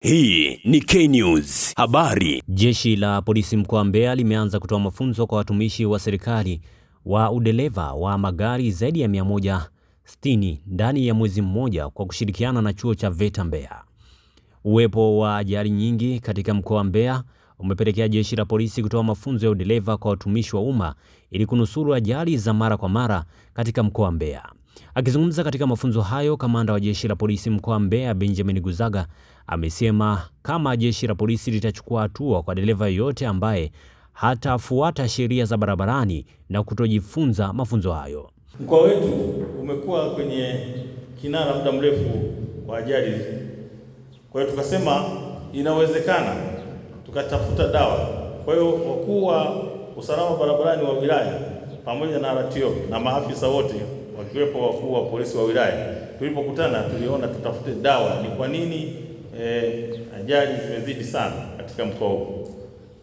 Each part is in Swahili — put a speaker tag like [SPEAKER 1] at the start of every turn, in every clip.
[SPEAKER 1] Hii ni K-News habari.
[SPEAKER 2] Jeshi la polisi mkoa wa Mbeya limeanza kutoa mafunzo kwa watumishi wa serikali wa udereva wa magari zaidi ya 160 ndani ya mwezi mmoja kwa kushirikiana na chuo cha VETA Mbeya. Uwepo wa ajali nyingi katika mkoa wa Mbeya umepelekea jeshi la polisi kutoa mafunzo ya udereva kwa watumishi wa umma ili kunusuru ajali za mara kwa mara katika mkoa wa Mbeya. Akizungumza katika mafunzo hayo, kamanda wa jeshi la polisi mkoa wa Mbeya Benjamin Guzaga amesema kama jeshi la polisi litachukua hatua kwa dereva yoyote ambaye hatafuata sheria za barabarani na kutojifunza mafunzo hayo.
[SPEAKER 3] Mkoa wetu umekuwa kwenye kinara muda mrefu wa ajali. Kwa hiyo tukasema inawezekana tukatafuta dawa. Kwa hiyo wakuu wa usalama barabarani wa wilaya pamoja na RTO na maafisa wote wakiwepo wakuu wa polisi wa wilaya, tulipokutana tuliona tutafute dawa. Ni kwa nini ajali zimezidi sana katika mkoa huu?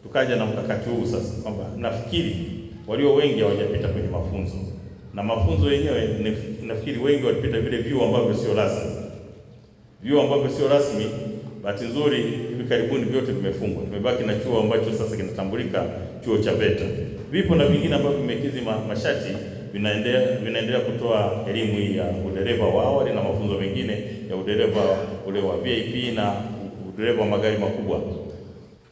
[SPEAKER 3] Tukaja na mkakati huu sasa, kwamba nafikiri walio wengi hawajapita kwenye mafunzo, na mafunzo yenyewe nafikiri wengi walipita vile vyuo ambavyo sio rasmi. Vyuo ambavyo sio rasmi, bahati nzuri hivi karibuni vyote vimefungwa. Tumebaki na chuo ambacho sasa kinatambulika, chuo cha VETA. Vipo na vingine ambavyo vimekidhi masharti vinaendelea kutoa elimu hii ya udereva wa awali na mafunzo mengine ya udereva ule wa VIP na udereva wa magari makubwa.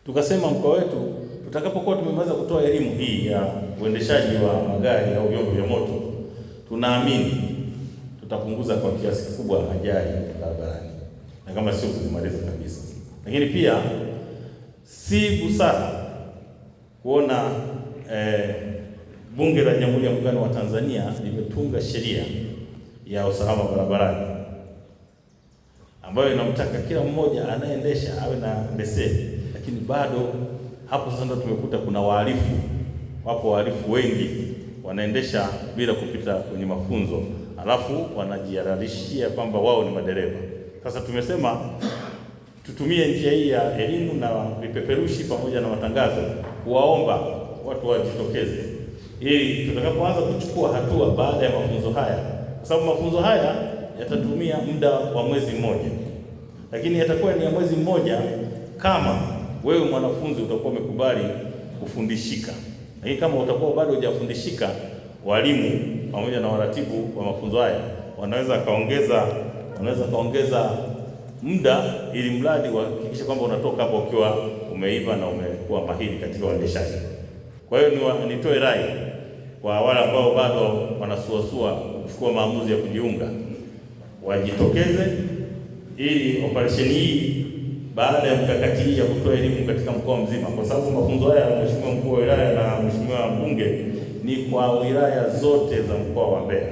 [SPEAKER 3] Tukasema mkoa wetu tutakapokuwa tumemaliza kutoa elimu hii ya uendeshaji wa magari au vyombo vya moto, tunaamini tutapunguza kwa kiasi kikubwa ajali barabarani, na kama sio kuzimaliza kabisa. Lakini pia si busara kuona Bunge la Jamhuri ya Muungano wa Tanzania limetunga sheria ya usalama barabarani ambayo inamtaka kila mmoja anayeendesha awe na leseni, lakini bado hapo sasa ndo tumekuta kuna wahalifu. Wapo wahalifu wengi wanaendesha bila kupita kwenye mafunzo, alafu wanajihalalishia kwamba wao ni madereva. Sasa tumesema tutumie njia hii ya elimu na vipeperushi pamoja na matangazo kuwaomba watu wajitokeze, ili tutakapoanza kuchukua hatua baada ya mafunzo haya, kwa sababu mafunzo haya yatatumia muda wa mwezi mmoja, lakini yatakuwa ni ya mwezi mmoja kama wewe mwanafunzi utakuwa umekubali kufundishika. Lakini kama utakuwa bado hujafundishika, walimu pamoja na waratibu wa mafunzo haya wanaweza kaongeza muda, ili mradi wahakikishe kwamba unatoka hapo ukiwa umeiva na umekuwa mahiri katika uendeshaji. Kwa hiyo nitoe rai kwa wale ambao bado wanasuasua kuchukua maamuzi ya kujiunga, wajitokeze ili operesheni hii, baada ya mkakati hii ya kutoa elimu katika mkoa mzima, kwa sababu mafunzo haya ya Mheshimiwa Mkuu wa Wilaya na Mheshimiwa Mbunge ni kwa wilaya zote za mkoa wa Mbeya.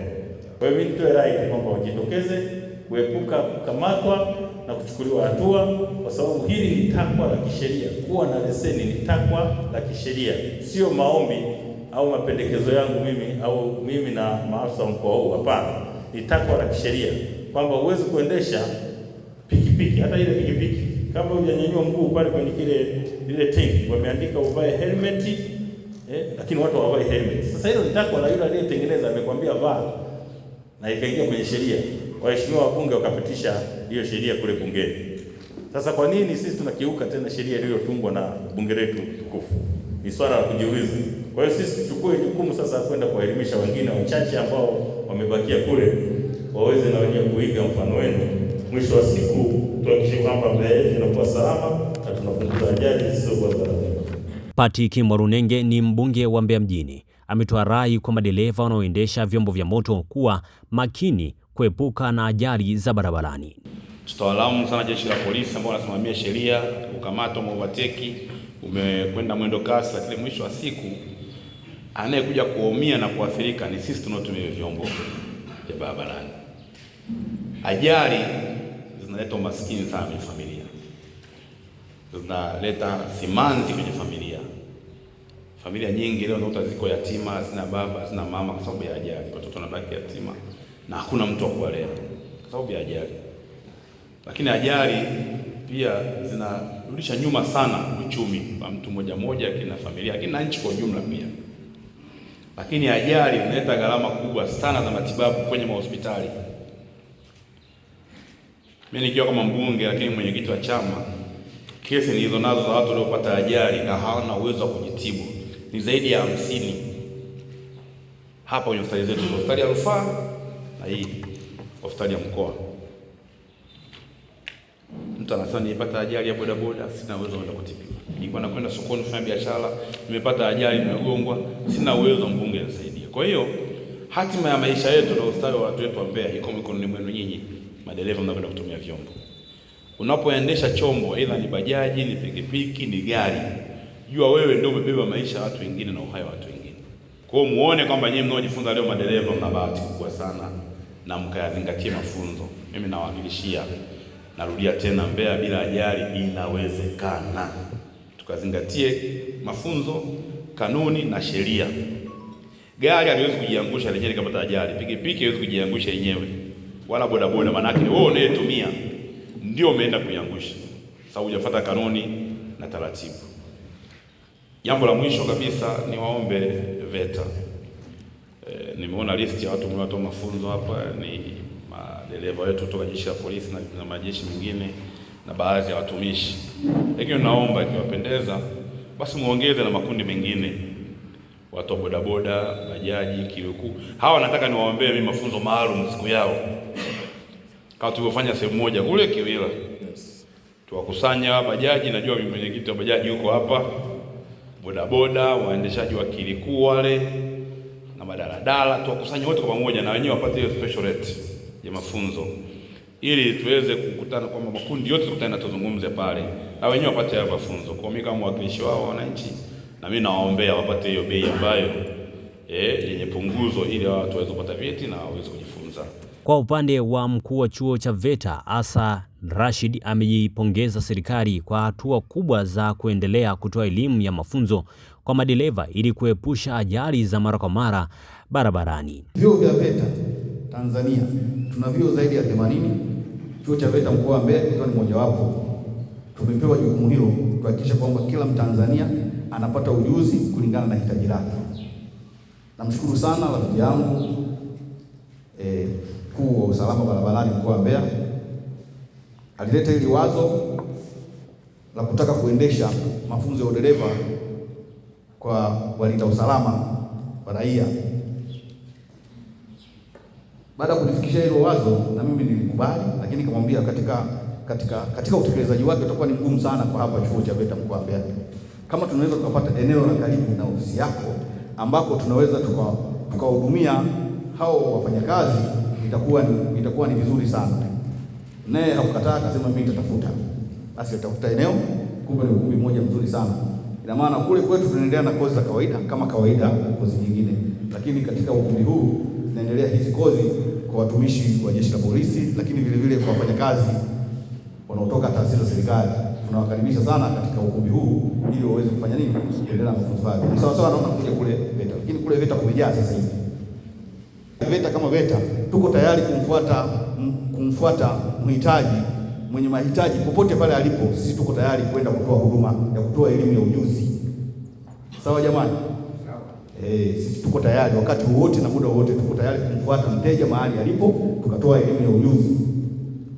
[SPEAKER 3] Kwa hiyo mimi nitoe rai kwamba wajitokeze kuepuka kukamatwa na kuchukuliwa hatua, kwa sababu hili ni takwa la kisheria. Kuwa na leseni ni takwa la kisheria, sio maombi au mapendekezo yangu mimi na maafisa wa mkoa huu. Hapana, ni takwa la kisheria kwamba uweze kuendesha pikipiki, hata ile pikipiki kama hujanyanyua mguu pale kwenye ile tanki wameandika uvae helmet, lakini watu hawavai helmet. Sasa hilo ni takwa la yule aliyetengeneza, amekwambia vaa, na ikaingia kwenye sheria. Waheshimiwa wabunge wakapitisha hiyo sheria kule bungeni. Sasa kwa nini sisi tunakiuka tena sheria iliyotungwa na bunge letu tukufu? Ni swala la kujiuliza. Kwa hiyo sisi tuchukue jukumu sasa kwenda kuwaelimisha wengine wachache ambao wamebakia kule, waweze na wenyewe kuiga mfano wenu. Mwisho wa siku tuhakikishe kwamba Mbeya yetu inakuwa salama na tunapunguza ajali zisizo za lazima.
[SPEAKER 2] Patrick Mwarunenge ni mbunge wa Mbeya mjini, ametoa rai kwa madereva wanaoendesha vyombo vya moto kuwa makini kuepuka na ajali za barabarani.
[SPEAKER 4] Tutawalaumu sana jeshi la polisi ambao wanasimamia sheria, kukamatwa overtake, umekwenda mwendo kasi, lakini mwisho wa siku anayekuja kuumia na kuathirika ni sisi tunaotumia vyombo vya barabarani. Ajali zinaleta umaskini sana kwenye familia, zinaleta simanzi kwenye familia. Familia nyingi leo unakuta ziko yatima, hazina baba, hazina mama kwa sababu ya ajali. Watoto wanabaki yatima na hakuna mtu wa kuwalea kwa sababu ya ajali. Lakini ajali pia zinarudisha nyuma sana uchumi wa mtu mmoja, kina familia, lakini na nchi kwa ujumla pia. Lakini ajali zinaleta gharama kubwa sana za matibabu kwenye mahospitali. Mimi nikiwa kama mbunge lakini mwenyekiti wa chama, Kesi nilizo nazo za watu waliopata ajali na hawana uwezo wa kujitibu ni zaidi ya 50 hapa kwenye hospitali zetu, hospitali ya rufaa na hii hospitali ya mkoa. Mtu anasema nilipata ajali ya bodaboda, sina uwezo wa kutibiwa. Nilikuwa nakwenda sokoni kufanya biashara, nimepata ajali, nimegongwa, sina uwezo, mbunge nisaidia. Kwa hiyo hatima ya maisha yetu na ustawi wa watu wetu wa Mbeya iko mikononi mwenu nyinyi madereva mnakwenda kutumia vyombo. Unapoendesha chombo, aidha ni bajaji, ni pikipiki, ni gari, jua wewe ndio umebeba maisha ya watu wengine na uhai wa watu wengine. Kwa hiyo muone kwamba nyinyi mnaojifunza leo madereva mna bahati kubwa sana na mkayazingatie mafunzo. Mimi nawahakikishia, narudia tena, Mbeya bila ajali inawezekana. Tukazingatie mafunzo, kanuni na sheria. Gari haliwezi kujiangusha lenyewe likapata ajali. Pikipiki haiwezi kujiangusha yenyewe, wala bodaboda. Maana yake wewe unayetumia ndio umeenda kuiangusha, sababu hujafuata kanuni na taratibu. Jambo la mwisho kabisa ni waombe VETA. Nimeona listi ya watu mliotoa mafunzo hapa ni madereva wetu kutoka jeshi la polisi na majeshi mengine na baadhi ya watumishi. Lakini naomba ikiwapendeza, basi muongeze na makundi mengine, watu wa bodaboda, bajaji, kiluku. Hawa nataka niwaombee mimi mafunzo maalum siku yao, kama tulivyofanya sehemu moja kule Kiwila. Tuwakusanya bajaji, najua mimi mwenyekiti wa bajaji yuko hapa, bodaboda, waendeshaji wa kilikuu wale na madaladala, tuwakusanye wote kwa pamoja na wenyewe wapate hiyo special rate ya mafunzo, ili tuweze kukutana kwamba makundi yote tukutane na tuzungumze pale na wenyewe wapate hayo mafunzo. Kwa mimi kama mwakilishi wao wananchi, na mimi nawaombea wapate hiyo bei ambayo yenye punguzo, ili watu waweze kupata vyeti na waweze kujifunza.
[SPEAKER 2] Kwa upande wa mkuu wa chuo cha VETA Asa Rashid ameipongeza serikali kwa hatua kubwa za kuendelea kutoa elimu ya mafunzo kwa madereva ili kuepusha ajali za mara kwa mara barabarani.
[SPEAKER 5] Vyuo vya VETA Tanzania tuna vyuo zaidi ya 80. Chuo cha VETA mkoa wa Mbeya ikiwa ni mojawapo. Tumepewa jukumu hilo kuhakikisha kwamba kila Mtanzania anapata ujuzi kulingana na hitaji lake. Namshukuru sana rafiki yangu mkuu wa usalama barabarani mkoa wa Mbeya, alileta hili wazo la kutaka kuendesha mafunzo ya udereva kwa walinda usalama wa raia. Baada ya kunifikisha hilo wazo, na mimi nilikubali, lakini nikamwambia katika utekelezaji wake utakuwa ni mgumu sana kwa hapa chuo cha VETA mkoa wa Mbeya. Kama tunaweza tukapata eneo la karibu na ofisi yako ambako tunaweza tukahudumia hao wafanyakazi, itakuwa ni vizuri sana. Naye hakukataa, akasema mimi nitatafuta. Basi nitafuta eneo, kumbe ni ukumbi mmoja mzuri sana. Ina maana kule kwetu tunaendelea na kozi za kawaida kama kawaida kozi nyingine, lakini katika ukumbi huu tunaendelea hizi kozi kwa watumishi wa jeshi la polisi, lakini vile vile kwa wafanyakazi wanaotoka taasisi za serikali. Tunawakaribisha sana katika ukumbi huu ili waweze kufanya nini? Kuendelea na mafunzo hayo. Ni sawa sawa naona kuja kule VETA, lakini kule VETA kumejaa sasa hivi. VETA kama VETA tuko tayari kumfuata mhitaji mwenye mahitaji popote pale alipo. Sisi tuko tayari kwenda kutoa huduma ya kutoa elimu ya ujuzi. Sawa jamani? Sisi tuko tayari wakati wote na muda wote, tuko tayari kumfuata mteja mahali alipo, tukatoa elimu ya ujuzi.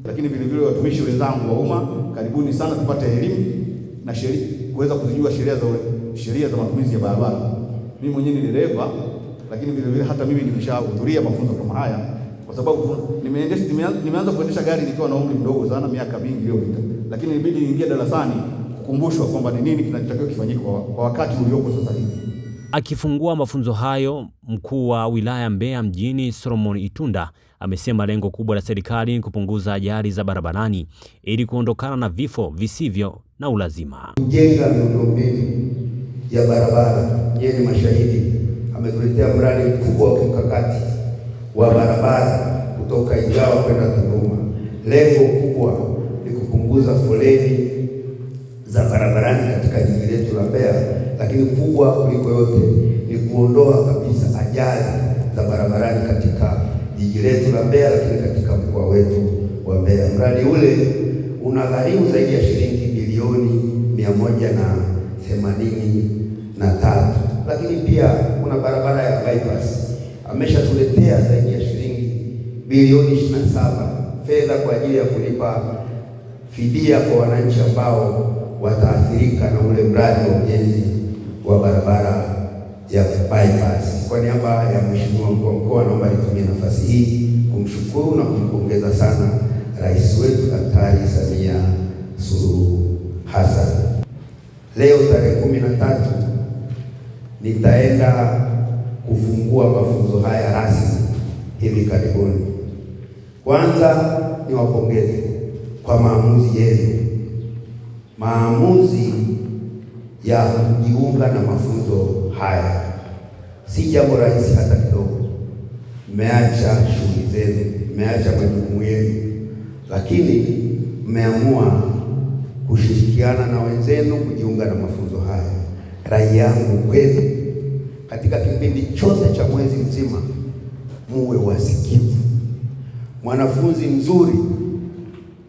[SPEAKER 5] Lakini vile vile watumishi wenzangu wa umma, karibuni sana tupate elimu na sheria, kuweza kuzijua sheria za matumizi ya barabara. Mimi mwenyewe ni dereva, lakini vile vile hata mimi nimeshahudhuria mafunzo kama haya, kwa sababu nimeanza kuendesha gari nikiwa na umri mdogo sana, miaka mingi iliyopita, lakini ilibidi niingie darasani kukumbushwa kwamba ni nini kinachotakiwa kifanyike kwa wakati uliopo sasa hivi.
[SPEAKER 2] Akifungua mafunzo hayo, mkuu wa wilaya Mbeya mjini Solomon Itunda amesema lengo kubwa la serikali ni kupunguza ajali za barabarani ili kuondokana na vifo visivyo na ulazima.
[SPEAKER 6] Kujenga miundombinu ya barabara, yeye ni mashahidi, ametuletea mradi mkubwa wa kimkakati wa barabara kutoka Igawa kwenda Tunduma. Lengo kubwa ni kupunguza foleni za barabarani katika jiji letu la Mbeya, lakini kubwa kuliko yote ni kuondoa kabisa ajali za barabarani katika jiji letu la Mbeya, lakini katika mkoa wetu wa Mbeya. Mradi ule unagharimu zaidi ya shilingi bilioni 183, lakini pia kuna barabara ya bypass ameshatuletea zaidi ya shilingi bilioni 27 fedha kwa ajili ya kulipa fidia kwa wananchi ambao wataathirika na ule mradi wa ujenzi wa barabara ya bypass. Kwa niaba ya Mheshimiwa Mkuu wa Mkoa, naomba nitumie nafasi hii kumshukuru na kumpongeza sana Rais wetu Daktari Samia Suluhu Hassan. Leo tarehe 13 nitaenda kufungua mafunzo haya rasmi hivi karibuni. Kwanza niwapongeze kwa maamuzi yenu. Maamuzi ya kujiunga na mafunzo haya si jambo rahisi hata kidogo. Mmeacha shughuli zenu, mmeacha majukumu yenu, lakini mmeamua kushirikiana na wenzenu kujiunga na mafunzo haya. Rai yangu kwenu, katika kipindi chote cha mwezi mzima muwe wasikivu. Mwanafunzi mzuri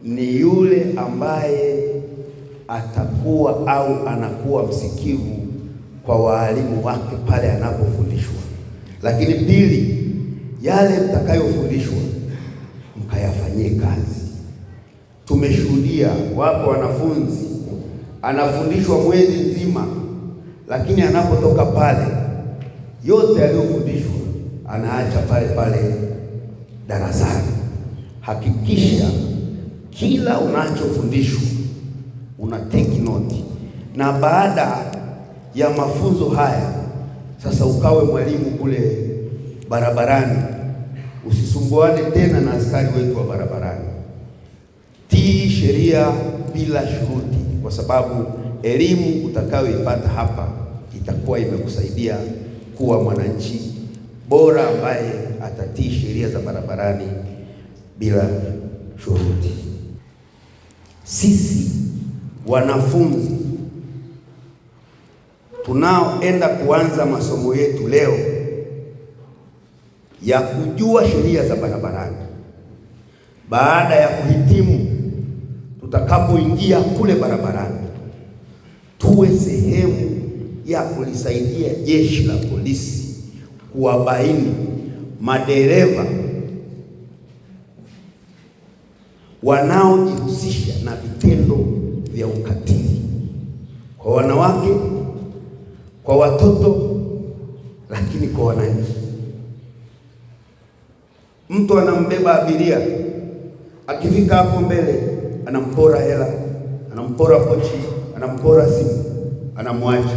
[SPEAKER 6] ni yule ambaye atakuwa au anakuwa msikivu kwa walimu wake pale anapofundishwa. Lakini pili, yale mtakayofundishwa mkayafanyie kazi. Tumeshuhudia wapo wanafunzi anafundishwa mwezi mzima, lakini anapotoka pale yote aliyofundishwa anaacha pale pale darasani. Hakikisha kila unachofundishwa una take note, na baada ya mafunzo haya sasa ukawe mwalimu kule barabarani. Usisumbuane tena na askari wetu wa barabarani. Tii sheria bila shuruti, kwa sababu elimu utakayoipata hapa itakuwa imekusaidia kuwa mwananchi bora ambaye atatii sheria za barabarani bila shuruti. Sisi wanafunzi tunaoenda kuanza masomo yetu leo ya kujua sheria za barabarani, baada ya kuhitimu, tutakapoingia kule barabarani, tuwe sehemu ya kulisaidia jeshi la polisi kuwabaini madereva wanaojihusisha na vitendo vya ukatili kwa wanawake, kwa watoto, lakini kwa wananchi. Mtu anambeba abiria, akifika hapo mbele anampora hela, anampora pochi, anampora simu, anamwacha.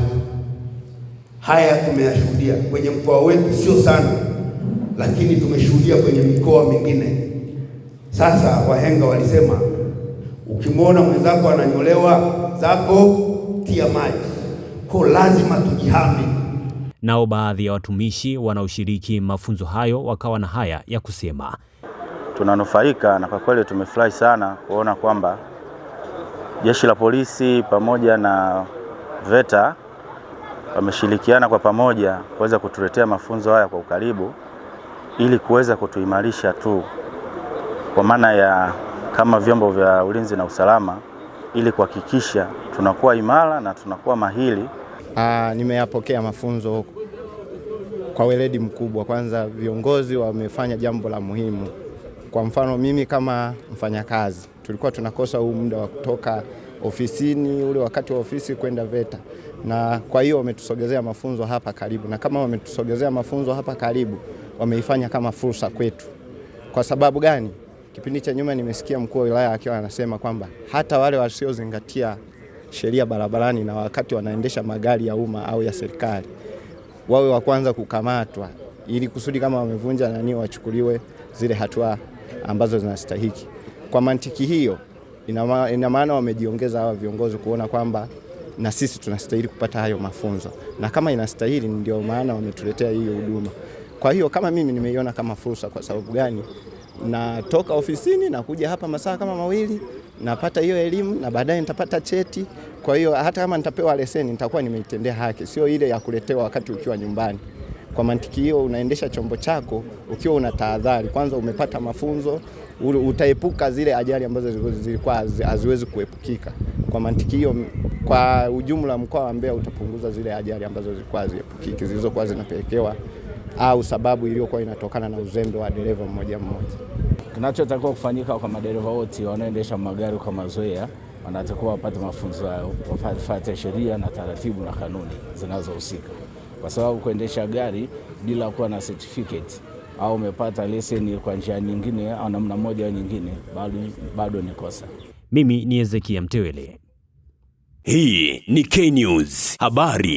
[SPEAKER 6] Haya tumeyashuhudia kwenye mkoa wetu, sio sana, lakini tumeshuhudia kwenye mikoa mingine. Sasa wahenga walisema, ukimwona mwenzako ananyolewa zako tia maji. Kwa lazima tujihami.
[SPEAKER 2] Nao baadhi ya watumishi wanaoshiriki mafunzo hayo wakawa na haya ya kusema.
[SPEAKER 7] Tunanufaika na kwa kweli tumefurahi sana kuona kwamba jeshi la polisi pamoja na VETA wameshirikiana kwa pamoja kuweza kutuletea mafunzo haya kwa ukaribu, ili kuweza kutuimarisha tu kwa maana ya kama vyombo vya ulinzi na usalama, ili kuhakikisha tunakuwa imara na tunakuwa mahiri.
[SPEAKER 8] Nimeyapokea mafunzo kwa weledi mkubwa. Kwanza viongozi wamefanya jambo la muhimu. Kwa mfano mimi kama mfanyakazi, tulikuwa tunakosa huu muda wa kutoka ofisini ule wakati wa ofisi kwenda VETA, na kwa hiyo wametusogezea mafunzo hapa karibu. Na kama wametusogezea mafunzo hapa karibu, wameifanya kama fursa kwetu. Kwa sababu gani? Kipindi cha nyuma nimesikia mkuu wa wilaya akiwa anasema kwamba hata wale wasiozingatia sheria barabarani na wakati wanaendesha magari ya umma au ya serikali wawe wa kwanza kukamatwa, ili kusudi kama wamevunja wachukuliwe zile hatua ambazo zinastahili. Kwa mantiki hiyo, ina maana wamejiongeza hawa viongozi kuona kwamba na sisi tunastahili kupata hayo mafunzo, na kama inastahili ndio maana wametuletea hiyo huduma. Kwa hiyo kama mimi nimeiona kama fursa. Kwa sababu gani? Natoka ofisini na kuja hapa masaa kama mawili, napata hiyo elimu na baadaye nitapata cheti. Kwa hiyo hata kama nitapewa leseni nitakuwa nimeitendea haki, sio ile ya kuletewa wakati ukiwa nyumbani. Kwa mantiki hiyo, unaendesha chombo chako ukiwa una tahadhari. Kwanza umepata mafunzo, utaepuka zile ajali ambazo zilikuwa haziwezi kuepukika. Kwa mantiki hiyo, kwa ujumla mkoa wa Mbeya utapunguza zile ajali ambazo zilikuwa haziepukiki, zilizokuwa zinapelekewa au sababu iliyokuwa inatokana na uzembe wa dereva mmoja mmoja.
[SPEAKER 9] Kinachotakiwa kufanyika kwa madereva wote wanaoendesha magari kwa mazoea wanatakiwa wapate mafunzo yao, wafuate sheria na taratibu na kanuni zinazohusika, kwa sababu kuendesha gari bila kuwa na certificate au umepata leseni kwa njia nyingine au namna moja au nyingine bado ni kosa.
[SPEAKER 2] Mimi ni Ezekia Mtewele.
[SPEAKER 1] Hii ni K News habari.